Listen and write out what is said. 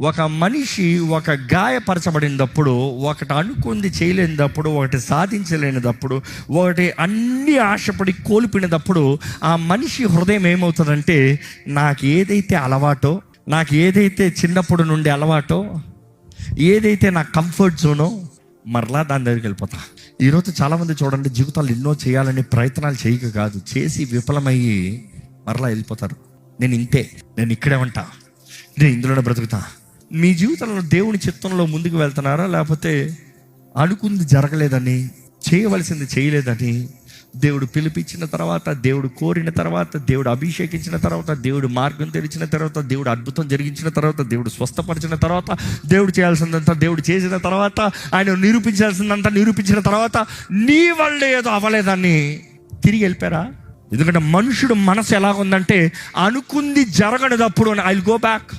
ఒక మనిషి ఒక గాయపరచబడినప్పుడు, ఒకటి అనుకుంది చేయలేనిదప్పుడు, ఒకటి సాధించలేనిదప్పుడు, ఒకటి అన్ని ఆశపడి కోల్పోయినప్పుడు ఆ మనిషి హృదయం ఏమవుతుందంటే, నాకు ఏదైతే అలవాటో, నాకు ఏదైతే చిన్నప్పుడు నుండి అలవాటో, ఏదైతే నా కంఫర్ట్ జోనో, మరలా దాని దగ్గరికి వెళ్ళిపోతా. ఈరోజు చాలామంది చూడండి, జీవితాలు ఎన్నో చేయాలని ప్రయత్నాలు చేయక కాదు, చేసి విఫలమయ్యి మరలా వెళ్ళిపోతారు. నేను ఇంతే, నేను ఇక్కడే ఉంటా, నేను ఇందులోనే బ్రతుకుతా. మీ జీవితంలో దేవుని చిత్తంలో ముందుకు వెళ్తున్నారా, లేకపోతే అనుకుంది జరగలేదని, చేయవలసింది చేయలేదని, దేవుడు పిలిపించిన తర్వాత, దేవుడు కోరిన తర్వాత, దేవుడు అభిషేకించిన తర్వాత, దేవుడు మార్గం తెరిచిన తర్వాత, దేవుడు అద్భుతం జరిగించిన తర్వాత, దేవుడు స్వస్థపరిచిన తర్వాత, దేవుడు చేయాల్సిందంతా దేవుడు చేసిన తర్వాత, ఆయన నిరూపించాల్సిందంతా నిరూపించిన తర్వాత, నీ వల్ల ఏదో అవ్వలేదని తిరిగి వెళ్ళిపోయారా? ఎందుకంటే మనుషుడు మనసు ఎలా ఉందంటే, అనుకుంది జరగనిదప్పుడు ఐ విల్ గో బ్యాక్.